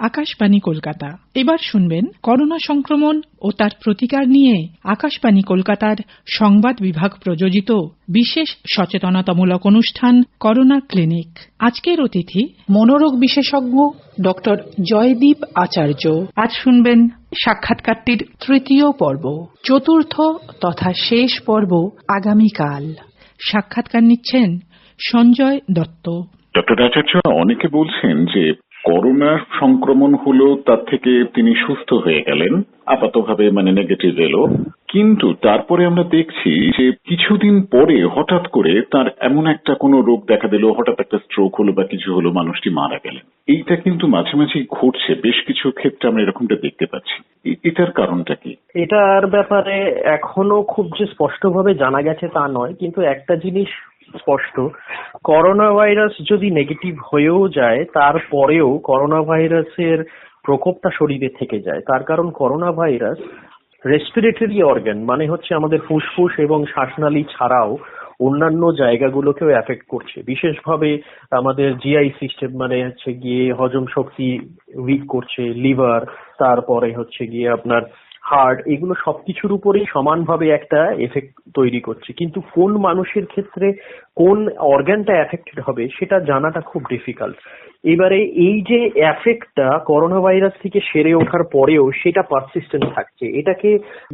আকাশবাণী কলকাতা। এবার শুনবেন করোনা সংক্রমণ ও তার প্রতিকার নিয়ে আকাশবাণী কলকাতার সংবাদ বিভাগ প্রযোজিত বিশেষ সচেতনতামূলক অনুষ্ঠান করোনা ক্লিনিক। আজকের অতিথি মনোরোগ বিশেষজ্ঞ ডক্টর জয়দীপ আচার্য। আজ শুনবেন সাক্ষাৎকারটির তৃতীয় পর্ব। চতুর্থ তথা শেষ পর্ব আগামীকাল। সাক্ষাৎকার নিচ্ছেন সঞ্জয় দত্ত। ডক্টর আচার্য, অনেকে বলছেন যে করোনা সংক্রমণ হলো, তার থেকে তিনি সুস্থ হয়ে গেলেন, আপাতভাবে নেগেটিভ এলো, কিন্তু তারপরে আমরা দেখছি যে কিছুদিন পরে হঠাৎ করে তার এমন একটা কোনো রোগ দেখা দিল, হঠাৎ একটা স্ট্রোক হলো বা কিছু হলো, মানুষটি মারা গেলেন। এইটা কিন্তু মাঝে মাঝে ঘটছে, বেশ কিছু ক্ষেত্রে আমরা এরকমটা দেখতে পাচ্ছি। এটার কারণটা কি? এটার ব্যাপারে এখনো খুব যে স্পষ্টভাবে জানা গেছে তা নয়, কিন্তু একটা জিনিস স্পষ্ট, করোনা ভাইরাস যদি নেগেটিভ হয়েও যায় তারপরেও করোনা ভাইরাসের প্রকোপটা শরীরে থেকে যায়। তার কারণ করোনা ভাইরাস রেসপিরেটরি অর্গান, মানে হচ্ছে আমাদের ফুসফুস এবং শ্বাসনালী ছাড়াও অন্যান্য জায়গাগুলোকেও এফেক্ট করছে। বিশেষভাবে আমাদের জিআই সিস্টেম, মানে হচ্ছে গিয়ে হজম শক্তি উইক করছে, লিভার, তারপরে হচ্ছে গিয়ে আপনার হার্ট, এগুলো সবকিছুর উপরেই সমানভাবে একটা এফেক্ট তৈরি করছে। কিন্তু কোন মানুষের ক্ষেত্রে কোন অর্গানটা এফেক্টেড হবে সেটা জানাটা খুব ডিফিকাল্ট। এবারে এই যে এফেক্টটা করোনা ভাইরাস থেকে সেরে ওঠার পরেও সেটা পারসিস্টেন্ট থাকছে, এটাকে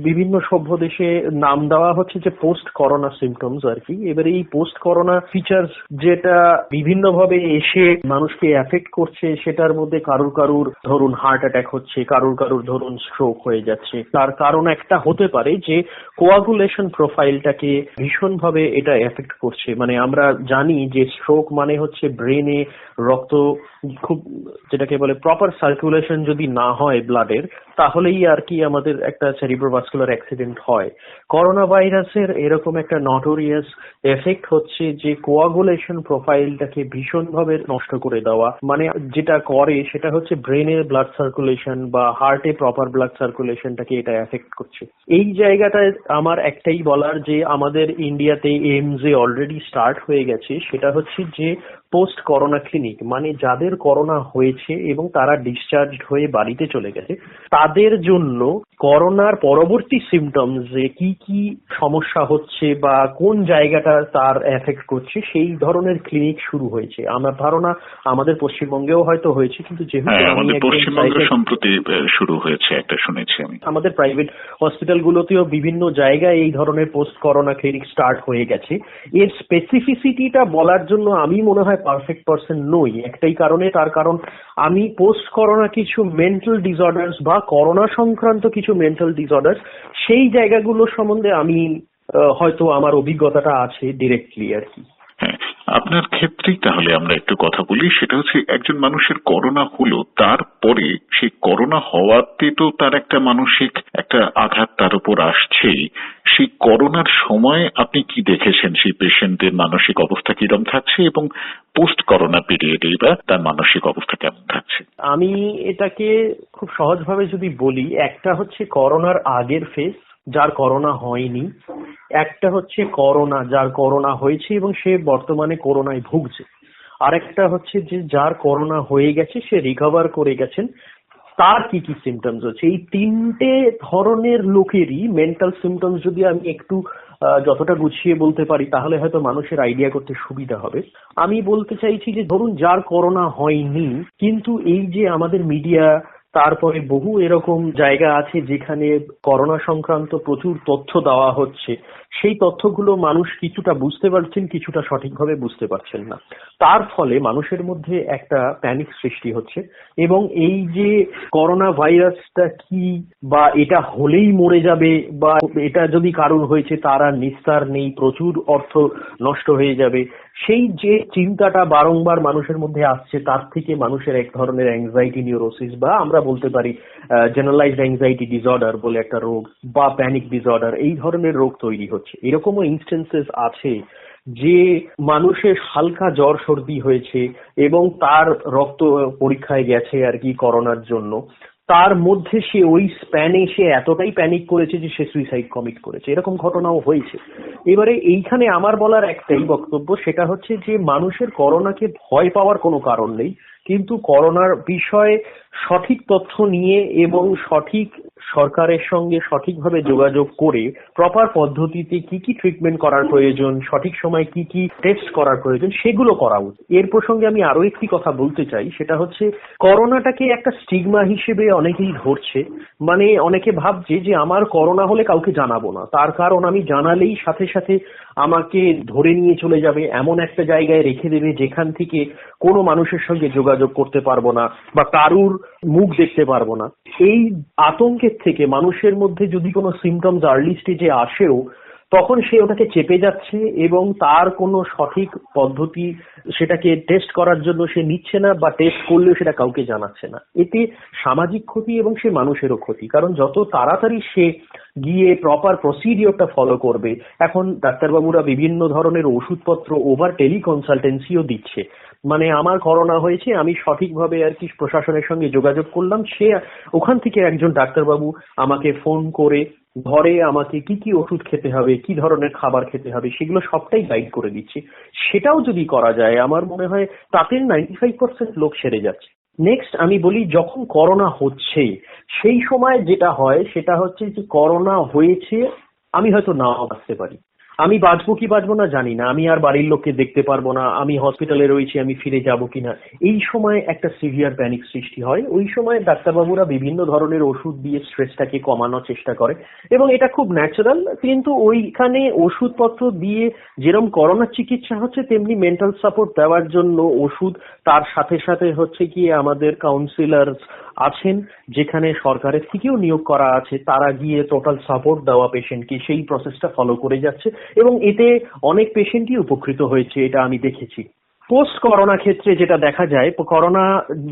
বিভিন্ন সভ্য দেশে নাম দেওয়া হচ্ছে যে পোস্ট করোনা সিমটমস আর কি। এবারে এই পোস্ট করোনা ফিচার্স যেটা বিভিন্নভাবে এসে মানুষকে এফেক্ট করছে, সেটার মধ্যে কারুর ধরুন হার্ট অ্যাটাক হচ্ছে, কারুর ধরুন স্ট্রোক হয়ে যাচ্ছে। তার কারণ একটা হতে পারে যে কোয়াগুলেশন প্রোফাইলটাকে ভীষণভাবে এটা এফেক্ট করছে। মানে আমরা জানি যে স্ট্রোক মানে হচ্ছে ব্রেনে রক্ত খুব, যেটাকে বলে প্রপার সার্কুলেশন যদি না হয় ব্লাডের, তাহলেই আর কি আমাদের একটা সেরিব্রোভাস্কুলার অ্যাক্সিডেন্ট হয়। করোনা ভাইরাসের এরকম একটা নটোরিয়াস এফেক্ট হচ্ছে যে কোয়াগুলেশন প্রোফাইলটাকে ভীষণভাবে নষ্ট করে দেওয়া। মানে যেটা করে সেটা হচ্ছে ব্রেনের ব্লাড সার্কুলেশন বা হার্টে প্রপার ব্লাড সার্কুলেশনটাকে এটা এফেক্ট করছে। এই জায়গাটায় আমার একটাই বলার যে আমাদের ইন্ডিয়াতে এইমসে অলরেডি স্টার্ট হয়ে গেছে, সেটা হচ্ছে যে পোস্ট করোনা ক্লিনিক, মানে যাদের করোনা হয়েছে এবং তারা ডিসচার্জ হয়ে বাড়িতে চলে গেছে, তাদের জন্য করোনার পরবর্তী সিমটমস যে কি কি সমস্যা হচ্ছে বা কোন জায়গাটা তার এফেক্ট করছে সেই ধরনের ক্লিনিক শুরু হয়েছে। আমার ধারণা আমাদের পশ্চিমবঙ্গেও হয়তো হয়েছে, কিন্তু যেহেতু আমি পশ্চিমবঙ্গে সম্প্রতি শুরু হয়েছে একটা শুনেছি আমি। আমাদের প্রাইভেট হসপিটালগুলোতেও বিভিন্ন জায়গায় এই ধরনের পোস্ট করোনা ক্লিনিক স্টার্ট হয়ে গেছে। এর স্পেসিফিসিটিটা বলার জন্য আমি মনে হয় পারফেক্ট পারসন নই, একটাই কারণে, তার কারণ আমি পোস্ট করোনা কিছু মেন্টাল ডিসঅর্ডার্স বা করোনা সংক্রান্ত কিছু মেন্টাল ডিসঅর্ডার্স সেই জায়গাগুলো সম্বন্ধে আমি হয়তো আমার অভিজ্ঞতাটা আছে ডিরেক্টলি আর কি। আপনার ক্ষেত্রেই তাহলে আমরা একটু কথা বলি। সেটা হচ্ছে একজন মানুষের করোনা হলো, তারপরে সেই করোনা হওয়াতে তো তার একটা মানসিক একটা আঘাত তার উপর আসছেই। সেই করোনার সময় আপনি কি দেখেছেন, সেই পেশেন্টের মানসিক অবস্থা কিরকম থাকছে এবং পোস্ট করোনা পিরিয়ডে বা তার মানসিক অবস্থা কেমন থাকছে? আমি এটাকে খুব সহজভাবে যদি বলি, একটা হচ্ছে করোনার আগের ফেজ যার করোনা হয়নি, একটা হচ্ছে করোনা যার করোনা হয়েছে এবং সে বর্তমানে করোনায় ভুগছে, আরেকটা হচ্ছে যে যার করোনা হয়ে গেছে, সে রিকভার করে গেছেন, তার কি কি সিমটমস হচ্ছে। এই তিনটে ধরনের লোকেরই মেন্টাল সিমটমস যদি আমি একটু যতটা গুছিয়ে বলতে পারি তাহলে হয়তো মানুষের আইডিয়া করতে সুবিধা হবে। আমি বলতে চাইছি যে ধরুন যার করোনা হয়নি, কিন্তু এই যে আমাদের মিডিয়া, তারপরে বহু এরকম জায়গা আছে যেখানে করোনা সংক্রান্ত প্রচুর তথ্য দেওয়া হচ্ছে, সেই তথ্যগুলো মানুষ কিছুটা বুঝতে পারছেন, কিছুটা সঠিকভাবে বুঝতে পারছেন না। তার ফলে মানুষের মধ্যে একটা প্যানিক সৃষ্টি হচ্ছে এবং এই যে করোনা ভাইরাসটা কি, বা এটা হলেই মরে যাবে, বা এটা যদি কারোর হয়েছে তার আর নিস্তার নেই, প্রচুর অর্থ নষ্ট হয়ে যাবে, সেই যে চিন্তাটা বারংবার মানুষের মধ্যে আসছে, তার থেকে মানুষের এক ধরনের অ্যাংজাইটি নিউরোসিস বা আমরা বলতে পারি জেনারেলাইজড অ্যাংজাইটি ডিসঅর্ডার বলে একটা রোগ বা প্যানিক ডিসঅর্ডার, এই ধরনের রোগ তৈরি হচ্ছে। এরকমও ইনস্টেন্সেস আছে যে মানুষের হালকা জ্বর সর্দি হয়েছে এবং তার রক্ত পরীক্ষায় গেছে আর কি করোনার জন্য, তার মধ্যে সে ওই স্প্যানে সে এতটাই প্যানিক করেছে যে সে সুইসাইড কমিট করেছে। এরকম ঘটনাও হয়েছে। এবারে এইখানে আমার বলার একটাই বক্তব্য, সেটা হচ্ছে যে মানুষের করোনাকে ভয় পাওয়ার কোনো কারণ নেই। কিন্তু করোনার বিষয়ে সঠিক তথ্য নিয়ে এবং সঠিক সরকারের সঙ্গে সঠিকভাবে যোগাযোগ করে প্রপার পদ্ধতিতে কি কি ট্রিটমেন্ট করার প্রয়োজন, সঠিক সময় কি কি টেস্ট করার প্রয়োজন, সেগুলো করা উচিত। এর প্রসঙ্গে আমি আরো একটি কথা বলতে চাই, সেটা হচ্ছে করোনাটাকে একটা স্টিগমা হিসেবে অনেকেই ধরছে। মানে অনেকে ভাবছে যে আমার করোনা হলে কাউকে জানাবো না, তার কারণ আমি জানালেই সাথে সাথে আমাকে ধরে নিয়ে চলে যাবে, এমন একটা জায়গায় রেখে দেবে যেখান থেকে কোনো মানুষের সঙ্গে যোগাযোগ করতে পারবো না বা কারুর মুখ দেখতে পারবো না। এই আতঙ্কের থেকে মানুষের মধ্যে যদি কোনো সিমটমস আর্লি স্টেজে আসেও তখন সে ওটাকে চেপে যাচ্ছে এবং তার কোনো সঠিক পদ্ধতি সেটাকে টেস্ট করার জন্য সে নিচ্ছে না, বা টেস্ট করলেও সেটা কাউকে জানাচ্ছে না। এতে সামাজিক ক্ষতি এবং সে মানুষেরও ক্ষতি, কারণ যত তাড়াতাড়ি সে গিয়ে প্রপার প্রসিডিওরটা ফলো করবে। এখন ডাক্তারবাবুরা বিভিন্ন ধরনের ওষুধপত্র ওভার টেলিকনসালটেন্সিও দিচ্ছে। মানে আমার করোনা হয়েছে, আমি সঠিকভাবে আর কি প্রশাসনের সঙ্গে যোগাযোগ করলাম, সে ওখান থেকে একজন ডাক্তারবাবু আমাকে ফোন করে ঘরে আমাকে কি কি ওষুধ খেতে হবে, কি ধরনের খাবার খেতে হবে, সেগুলো সবটাই গাইড করে দিচ্ছে। সেটাও যদি করা যায় আমার মনে হয় তাতে 95% লোক সেরে যাচ্ছে। নেক্সট আমি বলি, যখন করোনা হচ্ছে সেই সময় যেটা হয় সেটা হচ্ছে যে করোনা হয়েছে, আমি হয়তো নাও বাঁচতে পারি, আমি বাঁচবো কি বাঁচবো না জানি না, আমি আর বাড়ির লোককে দেখতে পারবো না, আমি হসপিটালে রয়েছি, আমি ফিরে যাব কিনা, এই সময় একটা সিভিয়ার প্যানিক সৃষ্টি হয়। ওই সময় ডাক্তারবাবুরা বিভিন্ন ধরনের ওষুধ দিয়ে স্ট্রেসটাকে কমানোর চেষ্টা করে এবং এটা খুব ন্যাচারাল। কিন্তু ওইখানে ওষুধপত্র দিয়ে যেরকম করোনার চিকিৎসা হচ্ছে তেমনি মেন্টাল সাপোর্ট দেওয়ার জন্য ওষুধ, তার সাথে সাথে হচ্ছে কি আমাদের কাউন্সিলর আছেন যেখানে সরকারের থেকেও নিয়োগ করা আছে, তারা গিয়ে টোটাল সাপোর্ট দেওয়া পেশেন্টকে, সেই প্রসেসটা ফলো করে যাচ্ছে এবং এতে অনেক পেশেন্টই উপকৃত হয়েছে, এটা আমি দেখেছি। পোস্ট করোনা ক্ষেত্রে যেটা দেখা যায়, করোনা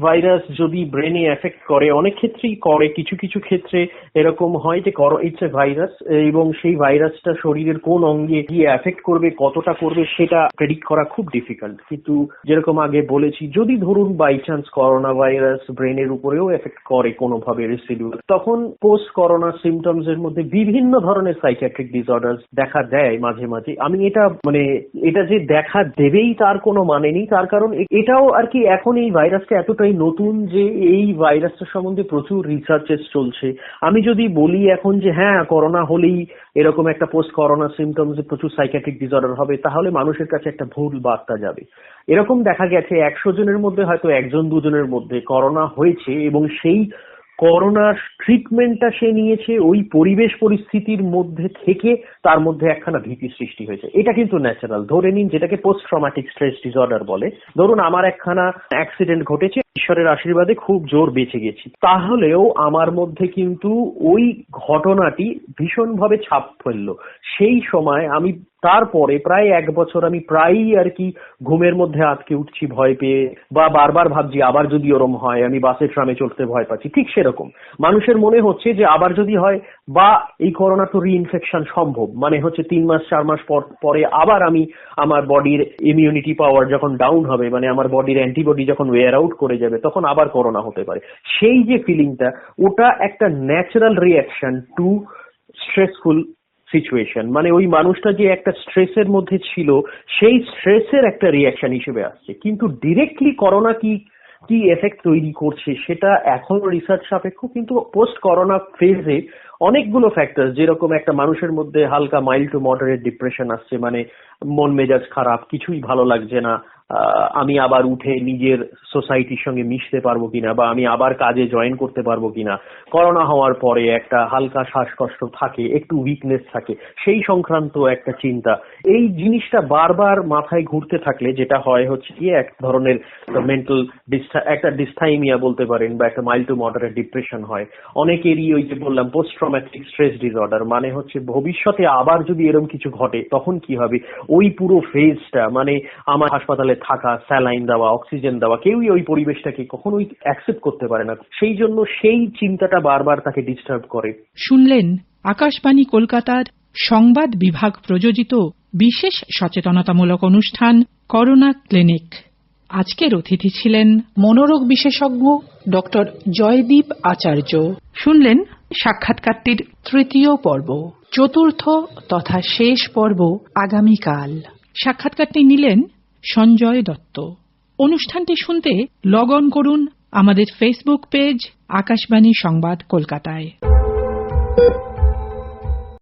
ভাইরাস যদি ব্রেনে এফেক্ট করে, অনেক ক্ষেত্রেই করে, কিছু কিছু ক্ষেত্রে এরকম হয় যে ইটস এ ভাইরাস এবং সেই ভাইরাসটা শরীরের কোন অঙ্গে গিয়ে এফেক্ট করবে, কতটা করবে সেটা প্রেডিক্ট করা খুব ডিফিকাল্ট। কিন্তু যেরকম আগে বলেছি, যদি ধরুন বাই চান্স করোনা ভাইরাস ব্রেনের উপরেও এফেক্ট করে কোনোভাবে রেসিডুয়াল, তখন পোস্ট করোনা সিমটমস এর মধ্যে বিভিন্ন ধরনের সাইকিয়াট্রিক ডিসঅর্ডার্স দেখা দেয় মাঝে মাঝে। আমি এটা যে দেখা দেবেই তার কোনো মানে নেই, তার কারণ এটাও আর কি এখন এই ভাইরাসটা এতটাই নতুন যে এই ভাইরাসটা সম্বন্ধে প্রচুর রিসার্চেস চলছে। আমি যদি বলি এখন যে হ্যাঁ করোনা হলেই এরকম একটা পোস্ট করোনা সিমটমস প্রচুর সাইকিয়াট্রিক ডিসঅর্ডার হবে, তাহলে মানুষের কাছে একটা ভুল বার্তা যাবে। এরকম দেখা গেছে 100 জনের মধ্যে হয়তো 1-2 জনের মধ্যে করোনা হয়েছে এবং সেই করোনার ট্রিটমেন্টটা সে নিয়েছে ওই পরিবেশ পরিস্থিতির মধ্যে থেকে, তার মধ্যে একখানা ভীতি সৃষ্টি হয়েছে। এটা কিন্তু ন্যাচারাল। ধরে নিন যেটাকে পোস্ট ট্রমাটিক স্ট্রেস ডিসঅর্ডার বলে, ধরুন আমার একখানা অ্যাক্সিডেন্ট ঘটেছে, ঈশ্বরের আশীর্বাদে খুব জোর বেঁচে গেছি, তাহলেও আমার মধ্যে কিন্তু ওই ঘটনাটি ভীষণভাবে ছাপ ফেললো। সেই সময় আমি তারপরে প্রায় 1 বছর আমি প্রায়ই আর কি ঘুমের মধ্যে আটকে উঠছি ভয় পেয়ে, বা বারবার ভাবছি আবার যদি ওরম হয়, আমি বাসে ট্রামে চলতে ভয় পাচ্ছি। ঠিক সেরকম মানুষের মনে হচ্ছে যে আবার যদি হয়, বা এই করোনা তো রিইনফেকশন সম্ভব, মানে হচ্ছে 3 মাস 4 মাস পরে আবার আমি আমার বডির ইমিউনিটি পাওয়ার যখন ডাউন হবে, মানে আমার বডির অ্যান্টিবডি যখন ওয়্যার আউট করে যাবে, তখন আবার করোনা হতে পারে। সেই যে ফিলিংটা, ওটা একটা natural reaction to stressful situation. মানে ওই মানুষটা যে একটা স্ট্রেসের মধ্যে ছিল, সেই স্ট্রেসের একটা রিঅ্যাকশন হিসেবে আসছে। কিন্তু ডিরেক্টলি করোনা কি এফেক্ট তৈরি করছে সেটা এখনো রিসার্চ সাপেক্ষ। কিন্তু পোস্ট করোনা ফেজে অনেকগুলো ফ্যাক্টর, যেরকম একটা মানুষের মধ্যে হালকা মাইল্ড টু মডারেট ডিপ্রেশন আসছে, মানে মন মেজাজ খারাপ, কিছুই ভালো লাগছে না, আমি আবার উঠে নিজের সোসাইটির সঙ্গে মিশতে পারবো কিনা, বা আমি আবার কাজে জয়েন করতে পারবো কিনা। করোনা হওয়ার পরে একটা হালকা শ্বাসকষ্ট থাকে, একটু উইকনেস থাকে, সেই সংক্রান্ত একটা চিন্তা। এই জিনিসটা বারবার মাথায় ঘুরতে থাকলে যেটা হয় হচ্ছে কি এক ধরনের মেন্টাল একটা ডিসথাইমিয়া বলতে পারেন, বা একটা মাইল্ড টু মডারেট ডিপ্রেশন হয় অনেকেরই। ওই যে বললাম পোস্ট ট্রমাটিক স্ট্রেস ডিসঅর্ডার, মানে হচ্ছে ভবিষ্যতে আবার যদি এরকম কিছু ঘটে তখন কি হবে, ওই পুরো ফেজটা, মানে আমার হাসপাতালে থাকা, স্যালাইন দেওয়া, অক্সিজেন দেওয়া, কেউই ওই পরিবেশটাকে কখনোই অ্যাকসেপ্ট করতে পারে না। সেই জন্য সেই চিন্তাটা বারবার তাকে ডিস্টার্ব করে। শুনলেন আকাশবাণী কলকাতার সংবাদ বিভাগ প্রযোজিত বিশেষ সচেতনতামূলক অনুষ্ঠান করোনা ক্লিনিক। আজকের অতিথি ছিলেন মনোরোগ বিশেষজ্ঞ ডক্টর জয়দীপ আচার্য। শুনলেন সাক্ষাৎকারটির তৃতীয় পর্ব। চতুর্থ তথা শেষ পর্ব আগামীকাল। সাক্ষাৎকারটি নিলেন সঞ্জয় দত্ত। অনুষ্ঠানটি শুনতে লগ অন করুন আমাদের ফেসবুক পেজ আকাশবাণী সংবাদ কলকাতায়।